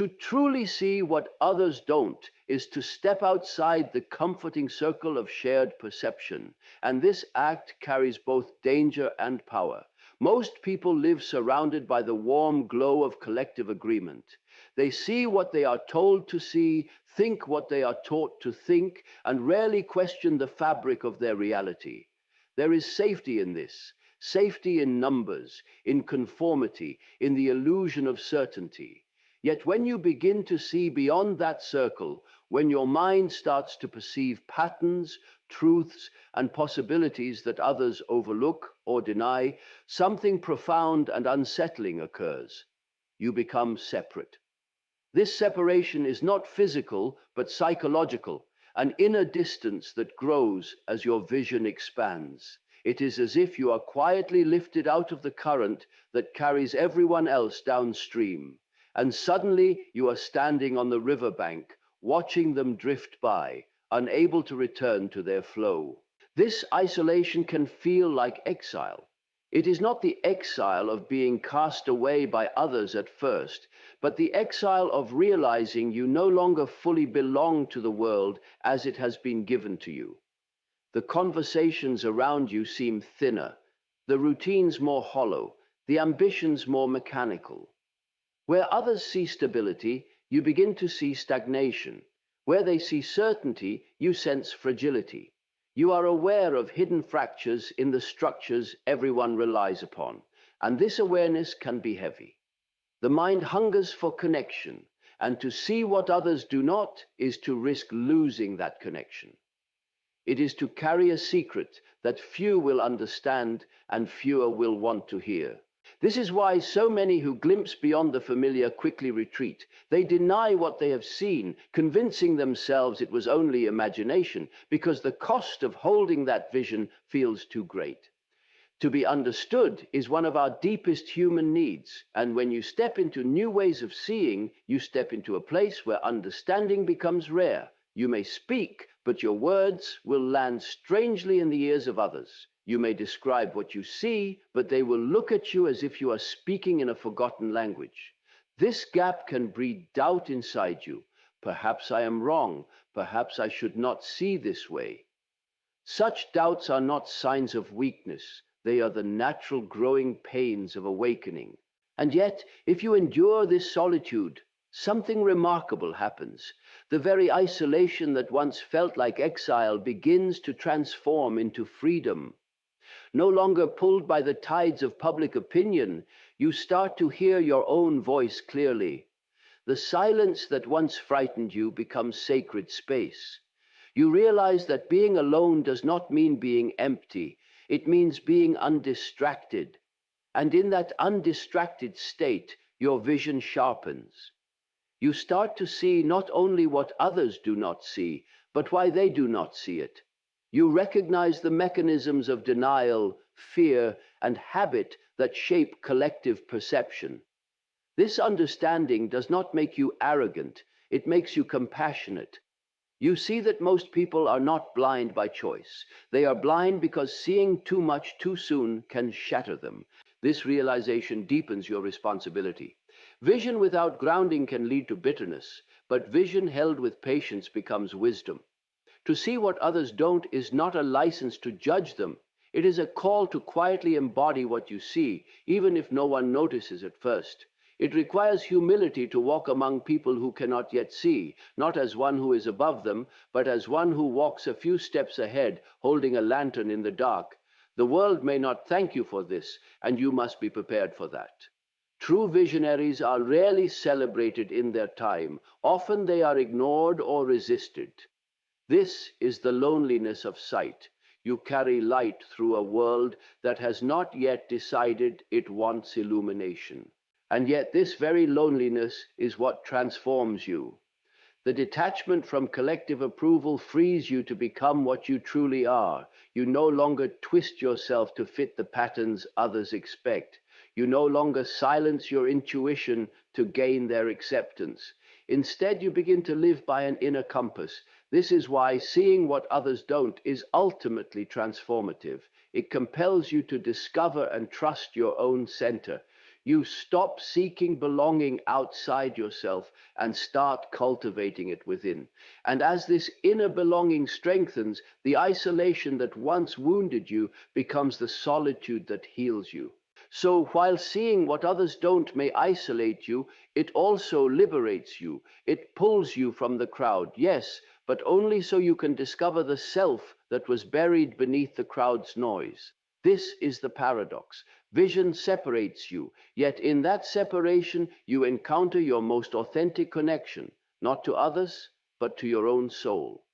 To truly see what others don't is to step outside the comforting circle of shared perception, and this act carries both danger and power. Most people live surrounded by the warm glow of collective agreement. They see what they are told to see, think what they are taught to think, and rarely question the fabric of their reality. There is safety in this, safety in numbers, in conformity, in the illusion of certainty. Yet when you begin to see beyond that circle, when your mind starts to perceive patterns, truths, and possibilities that others overlook or deny, something profound and unsettling occurs. You become separate. This separation is not physical, but psychological, an inner distance that grows as your vision expands. It is as if you are quietly lifted out of the current that carries everyone else downstream. And suddenly you are standing on the riverbank, watching them drift by, unable to return to their flow. This isolation can feel like exile. It is not the exile of being cast away by others at first, but the exile of realizing you no longer fully belong to the world as it has been given to you. The conversations around you seem thinner, the routines more hollow, the ambitions more mechanical. Where others see stability, you begin to see stagnation. Where they see certainty, you sense fragility. You are aware of hidden fractures in the structures everyone relies upon, and this awareness can be heavy. The mind hungers for connection, and to see what others do not is to risk losing that connection. It is to carry a secret that few will understand and fewer will want to hear. This is why so many who glimpse beyond the familiar quickly retreat. They deny what they have seen, convincing themselves it was only imagination, because the cost of holding that vision feels too great. To be understood is one of our deepest human needs, and when you step into new ways of seeing, you step into a place where understanding becomes rare. You may speak, but your words will land strangely in the ears of others. You may describe what you see, but they will look at you as if you are speaking in a forgotten language. This gap can breed doubt inside you. Perhaps I am wrong. Perhaps I should not see this way. Such doubts are not signs of weakness. They are the natural growing pains of awakening. And yet, if you endure this solitude, something remarkable happens. The very isolation that once felt like exile begins to transform into freedom. No longer pulled by the tides of public opinion, you start to hear your own voice clearly. The silence that once frightened you becomes sacred space. You realize that being alone does not mean being empty. It means being undistracted. And in that undistracted state, your vision sharpens. You start to see not only what others do not see, but why they do not see it. You recognize the mechanisms of denial, fear, and habit that shape collective perception. This understanding does not make you arrogant, it makes you compassionate. You see that most people are not blind by choice. They are blind because seeing too much too soon can shatter them. This realization deepens your responsibility. Vision without grounding can lead to bitterness, but vision held with patience becomes wisdom. To see what others don't is not a license to judge them. It is a call to quietly embody what you see, even if no one notices at first. It requires humility to walk among people who cannot yet see, not as one who is above them, but as one who walks a few steps ahead, holding a lantern in the dark. The world may not thank you for this, and you must be prepared for that. True visionaries are rarely celebrated in their time. Often they are ignored or resisted. This is the loneliness of sight. You carry light through a world that has not yet decided it wants illumination. And yet this very loneliness is what transforms you. The detachment from collective approval frees you to become what you truly are. You no longer twist yourself to fit the patterns others expect. You no longer silence your intuition to gain their acceptance. Instead, you begin to live by an inner compass. This is why seeing what others don't is ultimately transformative. It compels you to discover and trust your own center. You stop seeking belonging outside yourself and start cultivating it within. And as this inner belonging strengthens, the isolation that once wounded you becomes the solitude that heals you. So while seeing what others don't may isolate you, it also liberates you. It pulls you from the crowd, yes, but only so you can discover the self that was buried beneath the crowd's noise. This is the paradox. Vision separates you, yet in that separation you encounter your most authentic connection, not to others, but to your own soul.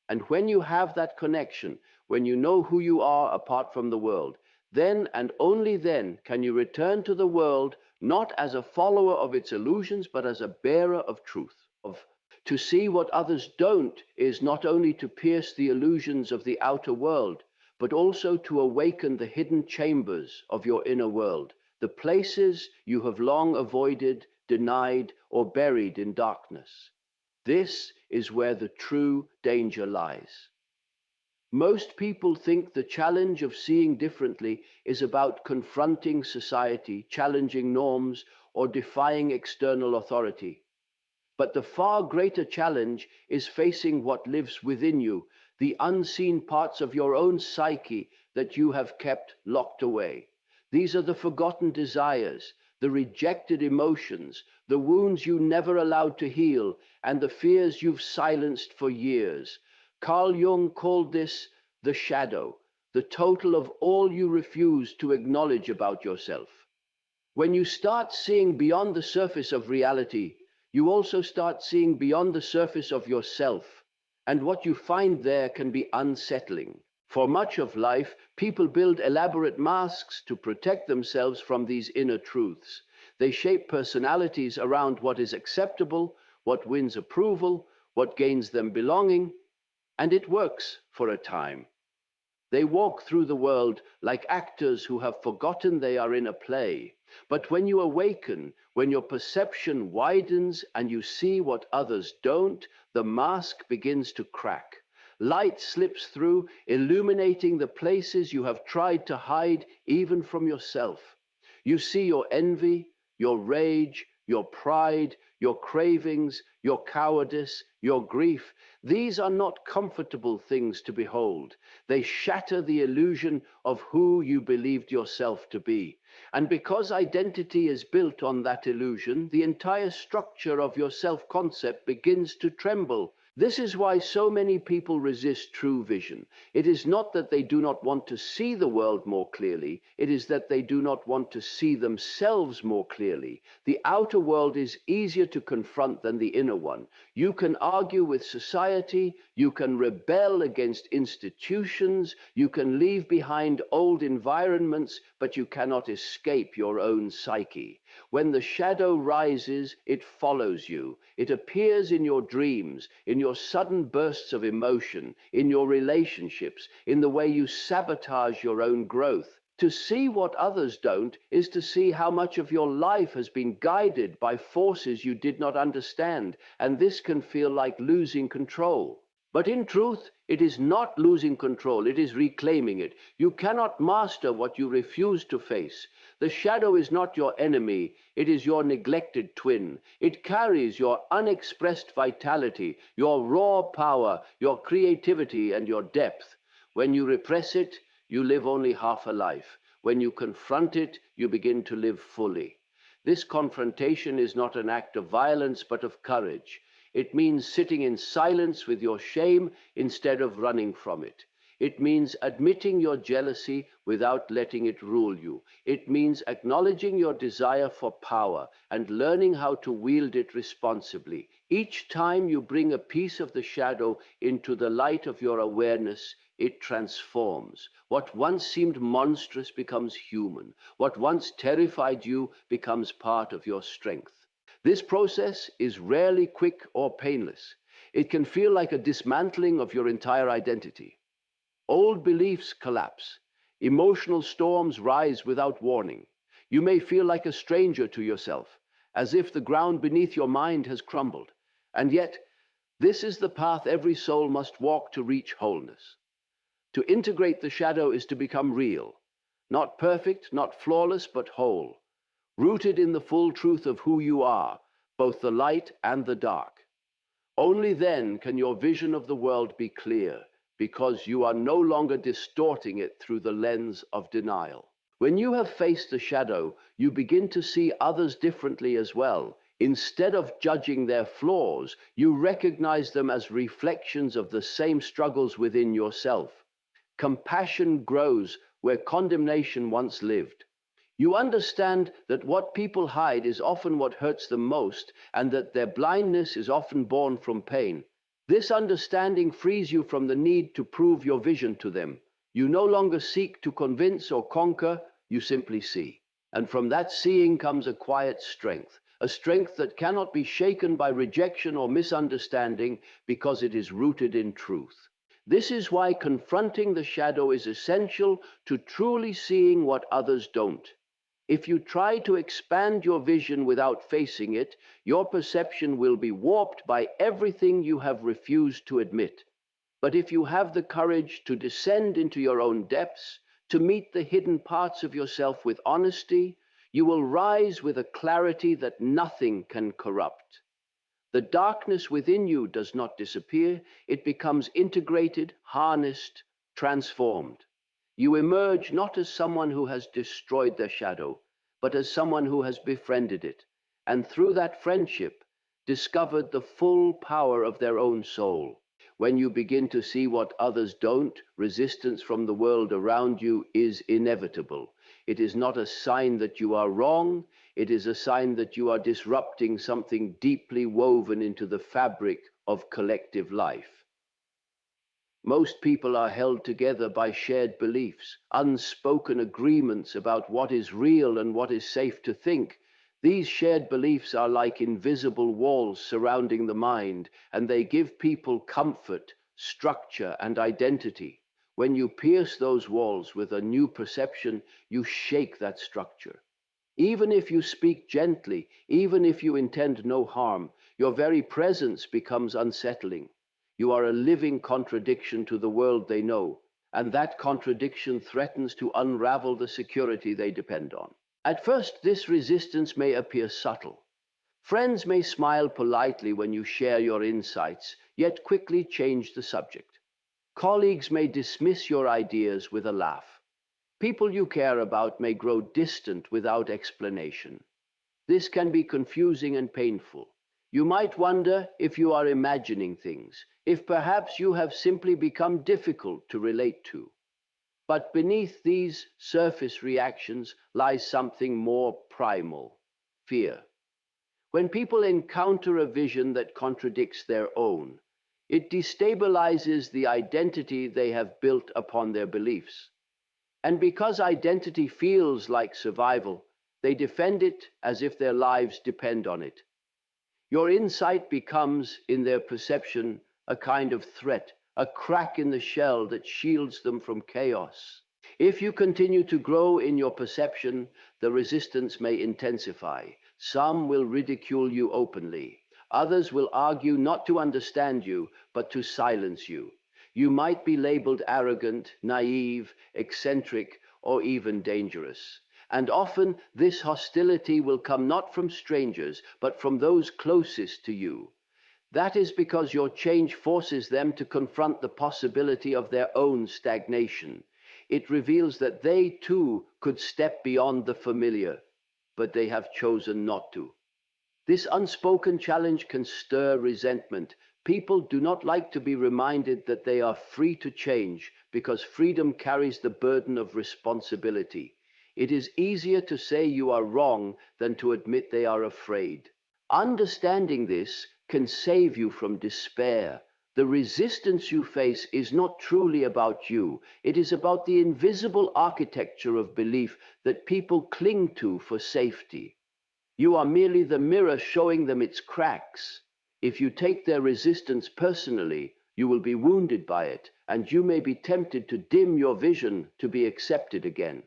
And when you have that connection, when you know who you are apart from the world, then and only then can you return to the world not as a follower of its illusions, but as a bearer of truth. To see what others don't is not only to pierce the illusions of the outer world, but also to awaken the hidden chambers of your inner world, the places you have long avoided, denied, or buried in darkness. This is where the true danger lies. Most people think the challenge of seeing differently is about confronting society, challenging norms, or defying external authority. But the far greater challenge is facing what lives within you, the unseen parts of your own psyche that you have kept locked away. These are the forgotten desires, the rejected emotions, the wounds you never allowed to heal, and the fears you've silenced for years. Carl Jung called this the shadow, the total of all you refuse to acknowledge about yourself. When you start seeing beyond the surface of reality, you also start seeing beyond the surface of yourself, and what you find there can be unsettling. For much of life, people build elaborate masks to protect themselves from these inner truths. They shape personalities around what is acceptable, what wins approval, what gains them belonging, and it works for a time. They walk through the world like actors who have forgotten they are in a play. But when you awaken, when your perception widens and you see what others don't, the mask begins to crack. Light slips through, illuminating the places you have tried to hide even from yourself. You see your envy, your rage, your pride, your cravings, your cowardice, your grief. These are not comfortable things to behold. They shatter the illusion of who you believed yourself to be. And because identity is built on that illusion, the entire structure of your self-concept begins to tremble. This is why so many people resist true vision. It is not that they do not want to see the world more clearly, it is that they do not want to see themselves more clearly. The outer world is easier to confront than the inner one. You can argue with society, you can rebel against institutions, you can leave behind old environments, but you cannot escape your own psyche. When the shadow rises, it follows you. It appears in your dreams, in your sudden bursts of emotion, in your relationships, in the way you sabotage your own growth. To see what others don't is to see how much of your life has been guided by forces you did not understand, and this can feel like losing control. But in truth, it is not losing control, it is reclaiming it. You cannot master what you refuse to face. The shadow is not your enemy, it is your neglected twin. It carries your unexpressed vitality, your raw power, your creativity, and your depth. When you repress it, you live only half a life. When you confront it, you begin to live fully. This confrontation is not an act of violence, but of courage. It means sitting in silence with your shame instead of running from it. It means admitting your jealousy without letting it rule you. It means acknowledging your desire for power and learning how to wield it responsibly. Each time you bring a piece of the shadow into the light of your awareness, it transforms. What once seemed monstrous becomes human. What once terrified you becomes part of your strength. This process is rarely quick or painless. It can feel like a dismantling of your entire identity. Old beliefs collapse. Emotional storms rise without warning. You may feel like a stranger to yourself, as if the ground beneath your mind has crumbled. And yet, this is the path every soul must walk to reach wholeness. To integrate the shadow is to become real. Not perfect, not flawless, but whole. rooted in the full truth of who you are, both the light and the dark. Only then can your vision of the world be clear, because you are no longer distorting it through the lens of denial. When you have faced the shadow, you begin to see others differently as well. Instead of judging their flaws, you recognize them as reflections of the same struggles within yourself. Compassion grows where condemnation once lived. You understand that what people hide is often what hurts them most, and that their blindness is often born from pain. This understanding frees you from the need to prove your vision to them. You no longer seek to convince or conquer, you simply see. And from that seeing comes a quiet strength, a strength that cannot be shaken by rejection or misunderstanding because it is rooted in truth. This is why confronting the shadow is essential to truly seeing what others don't. If you try to expand your vision without facing it, your perception will be warped by everything you have refused to admit. But if you have the courage to descend into your own depths, to meet the hidden parts of yourself with honesty, you will rise with a clarity that nothing can corrupt. The darkness within you does not disappear, it becomes integrated, harnessed, transformed. You emerge not as someone who has destroyed their shadow, but as someone who has befriended it, and through that friendship, discovered the full power of their own soul. When you begin to see what others don't, resistance from the world around you is inevitable. It is not a sign that you are wrong, it is a sign that you are disrupting something deeply woven into the fabric of collective life. Most people are held together by shared beliefs, unspoken agreements about what is real and what is safe to think. These shared beliefs are like invisible walls surrounding the mind, and they give people comfort, structure, and identity. When you pierce those walls with a new perception, you shake that structure. Even if you speak gently, even if you intend no harm, your very presence becomes unsettling. You are a living contradiction to the world they know, and that contradiction threatens to unravel the security they depend on. At first, this resistance may appear subtle. Friends may smile politely when you share your insights, yet quickly change the subject. Colleagues may dismiss your ideas with a laugh. People you care about may grow distant without explanation. This can be confusing and painful. You might wonder if you are imagining things, if perhaps you have simply become difficult to relate to. But beneath these surface reactions lies something more primal: fear. When people encounter a vision that contradicts their own, it destabilizes the identity they have built upon their beliefs. And because identity feels like survival, they defend it as if their lives depend on it. Your insight becomes, in their perception, a kind of threat, a crack in the shell that shields them from chaos. If you continue to grow in your perception, the resistance may intensify. Some will ridicule you openly. Others will argue not to understand you, but to silence you. You might be labeled arrogant, naive, eccentric, or even dangerous. And often this hostility will come not from strangers, but from those closest to you. That is because your change forces them to confront the possibility of their own stagnation. It reveals that they too could step beyond the familiar, but they have chosen not to. This unspoken challenge can stir resentment. People do not like to be reminded that they are free to change, because freedom carries the burden of responsibility. It is easier to say you are wrong than to admit they are afraid. Understanding this can save you from despair. The resistance you face is not truly about you. It is about the invisible architecture of belief that people cling to for safety. You are merely the mirror showing them its cracks. If you take their resistance personally, you will be wounded by it, and you may be tempted to dim your vision to be accepted again.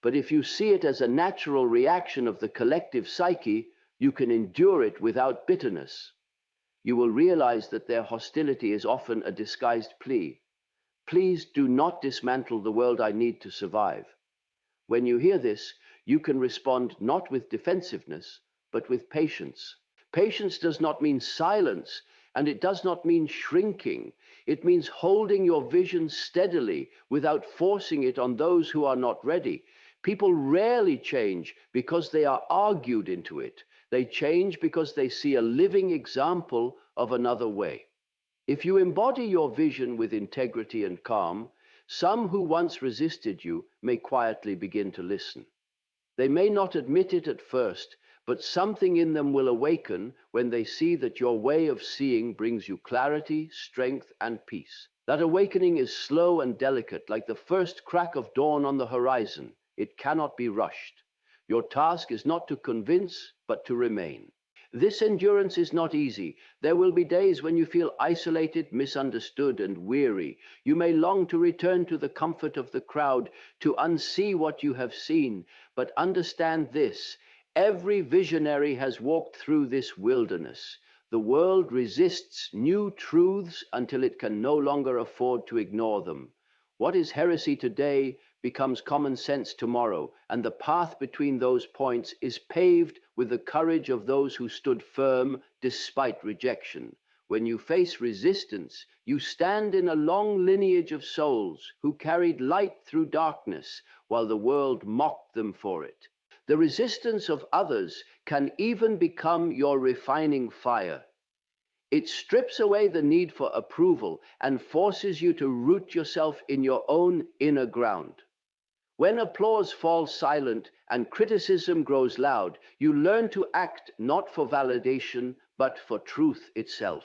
But if you see it as a natural reaction of the collective psyche, you can endure it without bitterness. You will realize that their hostility is often a disguised plea. Please do not dismantle the world I need to survive. When you hear this, you can respond not with defensiveness, but with patience. Patience does not mean silence, and it does not mean shrinking. It means holding your vision steadily without forcing it on those who are not ready. People rarely change because they are argued into it. They change because they see a living example of another way. If you embody your vision with integrity and calm, some who once resisted you may quietly begin to listen. They may not admit it at first, but something in them will awaken when they see that your way of seeing brings you clarity, strength, and peace. That awakening is slow and delicate, like the first crack of dawn on the horizon. It cannot be rushed. Your task is not to convince, but to remain. This endurance is not easy. There will be days when you feel isolated, misunderstood, and weary. You may long to return to the comfort of the crowd, to unsee what you have seen. But understand this: every visionary has walked through this wilderness. The world resists new truths until it can no longer afford to ignore them. What is heresy today becomes common sense tomorrow, and the path between those points is paved with the courage of those who stood firm despite rejection. When you face resistance, you stand in a long lineage of souls who carried light through darkness while the world mocked them for it. The resistance of others can even become your refining fire. It strips away the need for approval and forces you to root yourself in your own inner ground. When applause falls silent and criticism grows loud, you learn to act not for validation, but for truth itself.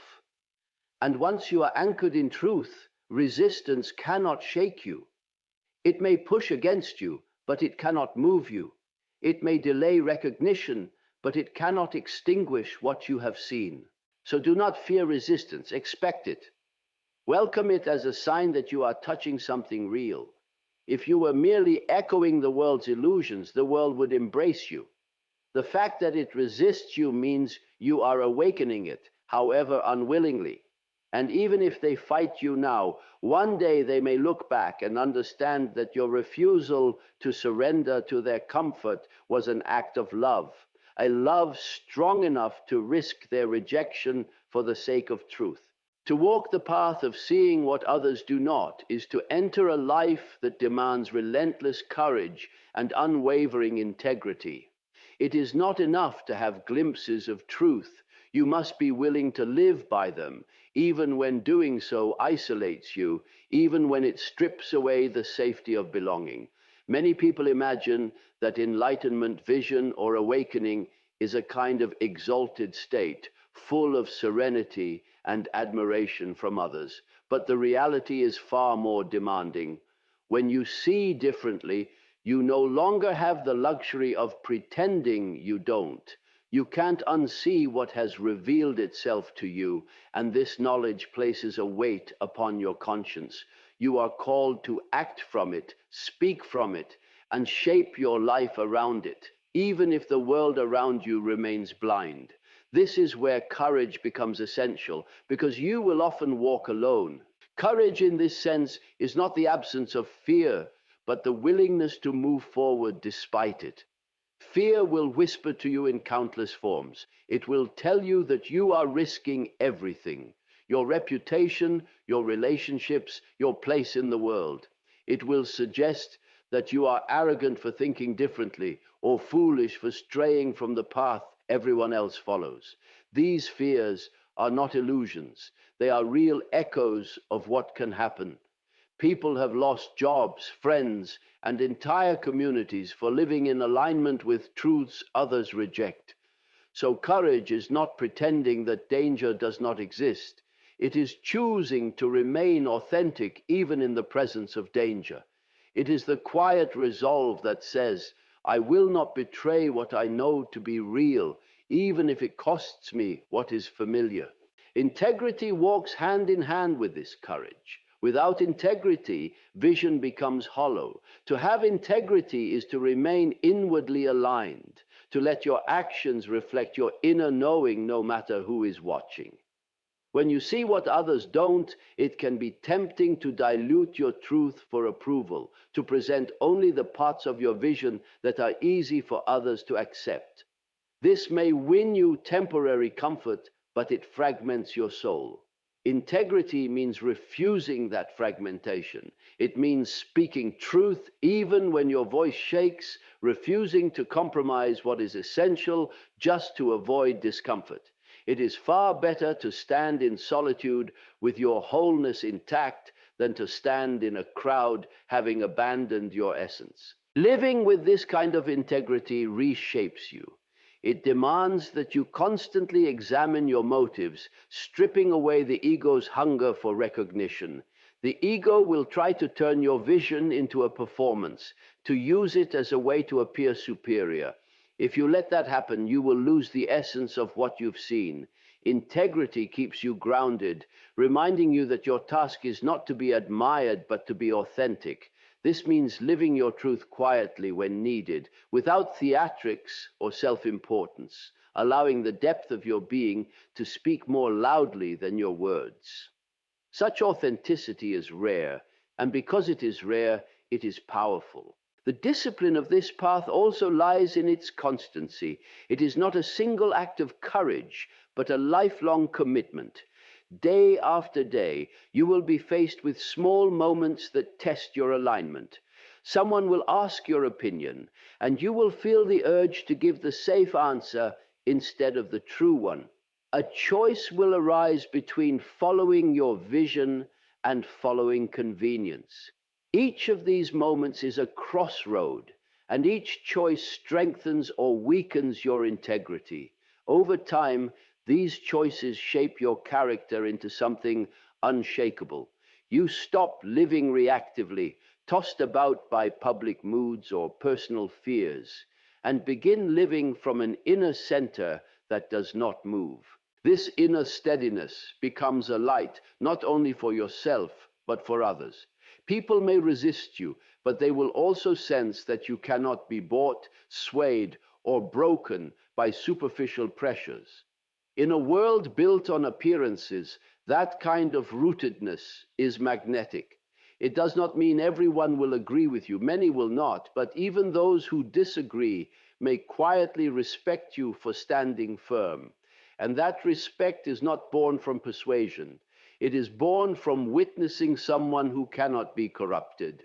And once you are anchored in truth, resistance cannot shake you. It may push against you, but it cannot move you. It may delay recognition, but it cannot extinguish what you have seen. So do not fear resistance, expect it. Welcome it as a sign that you are touching something real. If you were merely echoing the world's illusions, the world would embrace you. The fact that it resists you means you are awakening it, however unwillingly. And even if they fight you now, one day they may look back and understand that your refusal to surrender to their comfort was an act of love, a love strong enough to risk their rejection for the sake of truth. To walk the path of seeing what others do not is to enter a life that demands relentless courage and unwavering integrity. It is not enough to have glimpses of truth. You must be willing to live by them, even when doing so isolates you, even when it strips away the safety of belonging. Many people imagine that enlightenment, vision, or awakening is a kind of exalted state, full of serenity and admiration from others. But the reality is far more demanding. When you see differently, you no longer have the luxury of pretending you don't. You can't unsee what has revealed itself to you, and this knowledge places a weight upon your conscience. You are called to act from it, speak from it, and shape your life around it, even if the world around you remains blind. This is where courage becomes essential, because you will often walk alone. Courage in this sense is not the absence of fear, but the willingness to move forward despite it. Fear will whisper to you in countless forms. It will tell you that you are risking everything: your reputation, your relationships, your place in the world. It will suggest that you are arrogant for thinking differently, or foolish for straying from the path everyone else follows. These fears are not illusions. They are real echoes of what can happen. People have lost jobs, friends, and entire communities for living in alignment with truths others reject. So courage is not pretending that danger does not exist. It is choosing to remain authentic even in the presence of danger. It is the quiet resolve that says, I will not betray what I know to be real, even if it costs me what is familiar. Integrity walks hand in hand with this courage. Without integrity, vision becomes hollow. To have integrity is to remain inwardly aligned, to let your actions reflect your inner knowing no matter who is watching. When you see what others don't, it can be tempting to dilute your truth for approval, to present only the parts of your vision that are easy for others to accept. This may win you temporary comfort, but it fragments your soul. Integrity means refusing that fragmentation. It means speaking truth even when your voice shakes, refusing to compromise what is essential just to avoid discomfort. It is far better to stand in solitude with your wholeness intact than to stand in a crowd having abandoned your essence. Living with this kind of integrity reshapes you. It demands that you constantly examine your motives, stripping away the ego's hunger for recognition. The ego will try to turn your vision into a performance, to use it as a way to appear superior. If you let that happen, you will lose the essence of what you've seen. Integrity keeps you grounded, reminding you that your task is not to be admired, but to be authentic. This means living your truth quietly when needed, without theatrics or self-importance, allowing the depth of your being to speak more loudly than your words. Such authenticity is rare, and because it is rare, it is powerful. The discipline of this path also lies in its constancy. It is not a single act of courage, but a lifelong commitment. Day after day, you will be faced with small moments that test your alignment. Someone will ask your opinion, and you will feel the urge to give the safe answer instead of the true one. A choice will arise between following your vision and following convenience. Each of these moments is a crossroad, and each choice strengthens or weakens your integrity. Over time, these choices shape your character into something unshakable. You stop living reactively, tossed about by public moods or personal fears, and begin living from an inner center that does not move. This inner steadiness becomes a light, not only for yourself, but for others. People may resist you, but they will also sense that you cannot be bought, swayed, or broken by superficial pressures. In a world built on appearances, that kind of rootedness is magnetic. It does not mean everyone will agree with you. Many will not, but even those who disagree may quietly respect you for standing firm. And that respect is not born from persuasion. It is born from witnessing someone who cannot be corrupted.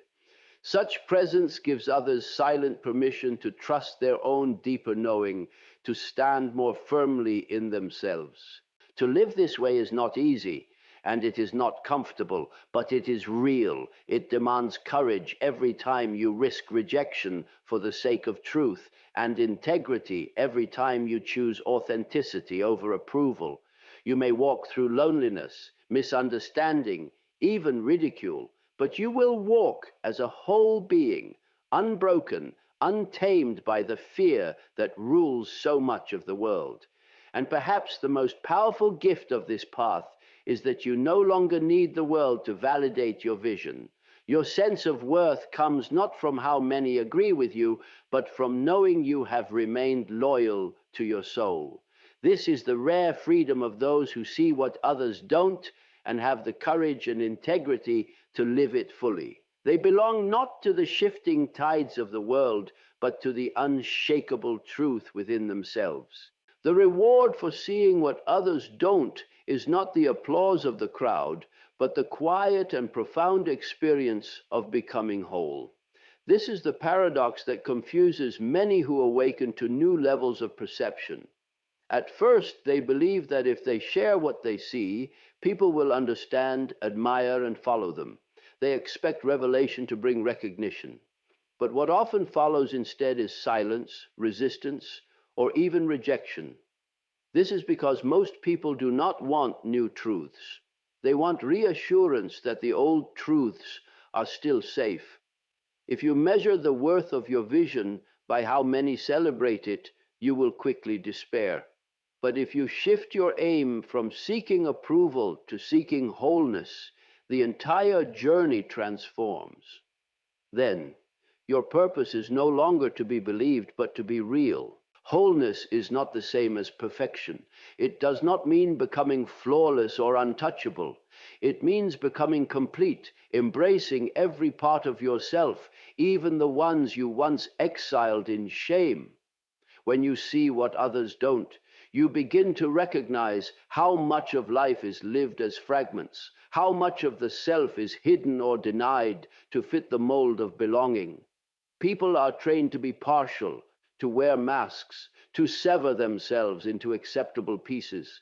Such presence gives others silent permission to trust their own deeper knowing, to stand more firmly in themselves. To live this way is not easy, and it is not comfortable, but it is real. It demands courage every time you risk rejection for the sake of truth, and integrity every time you choose authenticity over approval. You may walk through loneliness, misunderstanding, even ridicule, but you will walk as a whole being, unbroken, untamed by the fear that rules so much of the world. And perhaps the most powerful gift of this path is that you no longer need the world to validate your vision. Your sense of worth comes not from how many agree with you, but from knowing you have remained loyal to your soul. This is the rare freedom of those who see what others don't and have the courage and integrity to live it fully. They belong not to the shifting tides of the world, but to the unshakable truth within themselves. The reward for seeing what others don't is not the applause of the crowd, but the quiet and profound experience of becoming whole. This is the paradox that confuses many who awaken to new levels of perception. At first, they believe that if they share what they see, people will understand, admire, and follow them. They expect revelation to bring recognition. But what often follows instead is silence, resistance, or even rejection. This is because most people do not want new truths. They want reassurance that the old truths are still safe. If you measure the worth of your vision by how many celebrate it, you will quickly despair. But if you shift your aim from seeking approval to seeking wholeness, the entire journey transforms. Then, your purpose is no longer to be believed, but to be real. Wholeness is not the same as perfection. It does not mean becoming flawless or untouchable. It means becoming complete, embracing every part of yourself, even the ones you once exiled in shame. When you see what others don't, you begin to recognize how much of life is lived as fragments, how much of the self is hidden or denied to fit the mold of belonging. People are trained to be partial, to wear masks, to sever themselves into acceptable pieces.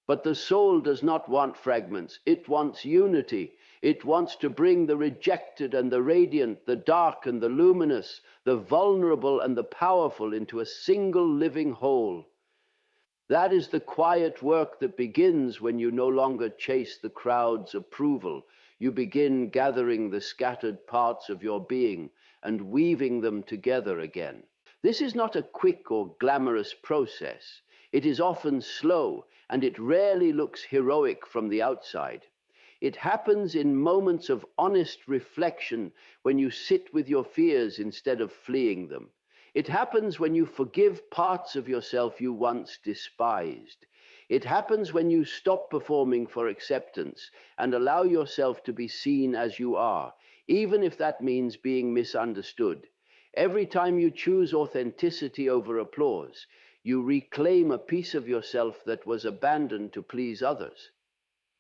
But the soul does not want fragments. It wants unity. It wants to bring the rejected and the radiant, the dark and the luminous, the vulnerable and the powerful into a single living whole. That is the quiet work that begins when you no longer chase the crowd's approval. You begin gathering the scattered parts of your being and weaving them together again. This is not a quick or glamorous process. It is often slow, and it rarely looks heroic from the outside. It happens in moments of honest reflection when you sit with your fears instead of fleeing them. It happens when you forgive parts of yourself you once despised. It happens when you stop performing for acceptance and allow yourself to be seen as you are, even if that means being misunderstood. Every time you choose authenticity over applause, you reclaim a piece of yourself that was abandoned to please others.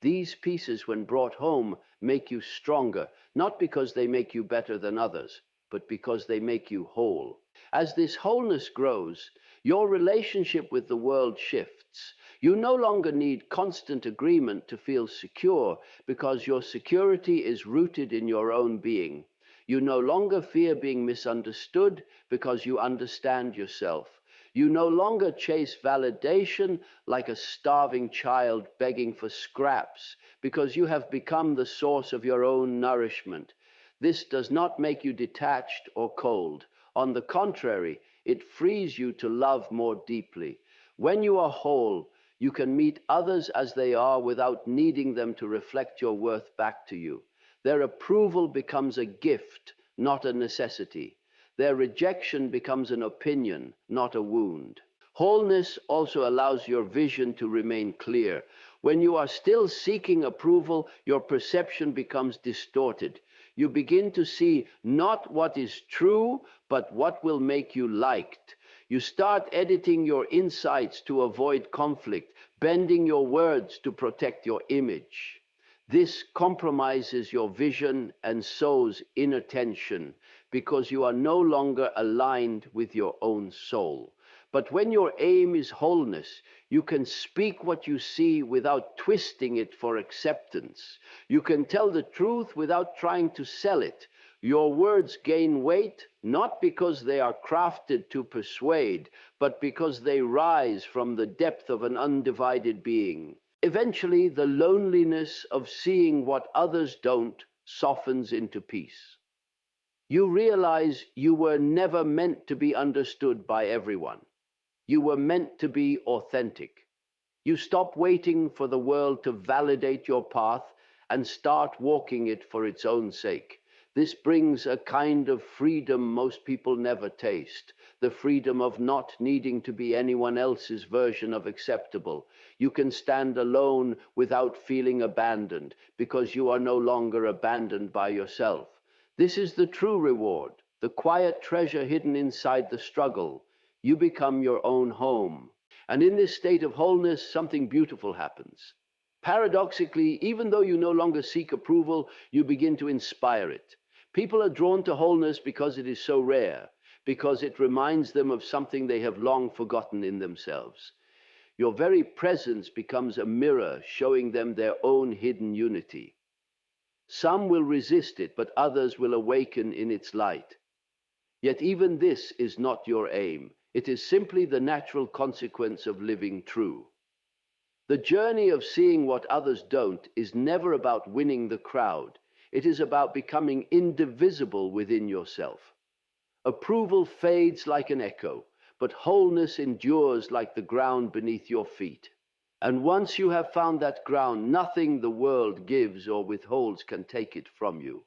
These pieces, when brought home, make you stronger, not because they make you better than others, but because they make you whole. As this wholeness grows, your relationship with the world shifts. You no longer need constant agreement to feel secure, because your security is rooted in your own being. You no longer fear being misunderstood, because you understand yourself. You no longer chase validation like a starving child begging for scraps, because you have become the source of your own nourishment. This does not make you detached or cold. On the contrary, it frees you to love more deeply. When you are whole, you can meet others as they are without needing them to reflect your worth back to you. Their approval becomes a gift, not a necessity. Their rejection becomes an opinion, not a wound. Wholeness also allows your vision to remain clear. When you are still seeking approval, your perception becomes distorted. You begin to see not what is true, but what will make you liked. You start editing your insights to avoid conflict, bending your words to protect your image. This compromises your vision and sows inattention, because you are no longer aligned with your own soul. But when your aim is wholeness, you can speak what you see without twisting it for acceptance. You can tell the truth without trying to sell it. Your words gain weight not because they are crafted to persuade, but because they rise from the depth of an undivided being. Eventually, the loneliness of seeing what others don't softens into peace. You realize you were never meant to be understood by everyone. You were meant to be authentic. You stop waiting for the world to validate your path and start walking it for its own sake. This brings a kind of freedom most people never taste, the freedom of not needing to be anyone else's version of acceptable. You can stand alone without feeling abandoned, because you are no longer abandoned by yourself. This is the true reward, the quiet treasure hidden inside the struggle. You become your own home. And in this state of wholeness, something beautiful happens. Paradoxically, even though you no longer seek approval, you begin to inspire it. People are drawn to wholeness because it is so rare, because it reminds them of something they have long forgotten in themselves. Your very presence becomes a mirror showing them their own hidden unity. Some will resist it, but others will awaken in its light. Yet even this is not your aim. It is simply the natural consequence of living true. The journey of seeing what others don't is never about winning the crowd. It is about becoming indivisible within yourself. Approval fades like an echo, but wholeness endures like the ground beneath your feet. And once you have found that ground, nothing the world gives or withholds can take it from you.